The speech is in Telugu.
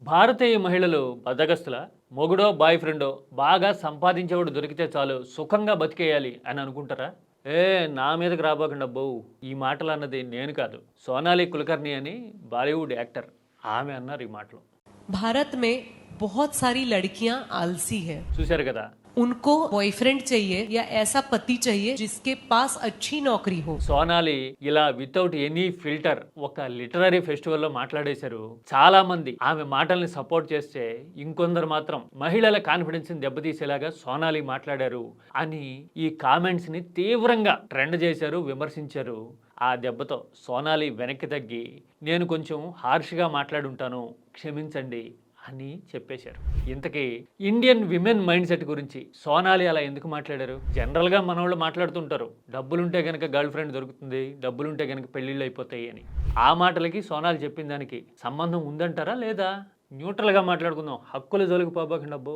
భారతీయ మహిళలు బద్దగస్తుల మొగుడో బాయ్ ఫ్రెండో బాగా సంపాదించేవాడు దొరికితే చాలు సుఖంగా బతికేయాలి అని అనుకుంటారా? ఏ నా మీదకి రాబోకండి అబ్బో. ఈ మాటలు అన్నది నేను కాదు, సోనాలి కులకర్ణి అని బాలీవుడ్ యాక్టర్. ఆమె అన్నారు ఈ మాటలు. भारत में बहुत सारी लड़कियां आलसी हैं। చూశారు కదా. उनको बॉयफ्रेंड चाहिए या ऐसा पति चाहिए जिसके पास अच्छी नौकरी हो। సోనాలి ఇలా వితౌట్ ఎనీ ఫిల్టర్ ఒక లిటరరీ ఫెస్టివల్లో మాట్లాడేశారు. చాలా మంది ఆమె మాటల్ని సపోర్ట్ చేస్తే, ఇంకొందరు మాత్రం మహిళల కాన్ఫిడెన్స్ ని దెబ్బతీసేలాగా సోనాలి మాట్లాడారు అని ఈ కామెంట్స్ ని తీవ్రంగా ట్రెండ్ చేశారు, విమర్శించారు. ఆ దెబ్బతో సోనాలి వెనక్కి తగ్గి నేను కొంచెం హార్ష్గా మాట్లాడుంటాను, క్షమించండి అని చెప్పేశారు. ఇంతకీ ఇండియన్ విమెన్ మైండ్ సెట్ గురించి సోనాలి అలా ఎందుకు మాట్లాడారు? జనరల్గా మనోళ్ళు మాట్లాడుతుంటారు, డబ్బులుంటే కనుక గర్ల్ ఫ్రెండ్ దొరుకుతుంది, డబ్బులుంటే కనుక పెళ్ళిళ్ళు అయిపోతాయి అని. ఆ మాటలకి సోనాలి చెప్పిన దానికి సంబంధం ఉందంటారా లేదా? న్యూట్రల్గా మాట్లాడుకుందాం, హక్కుల జోలికి పోబాకండి అబ్బో.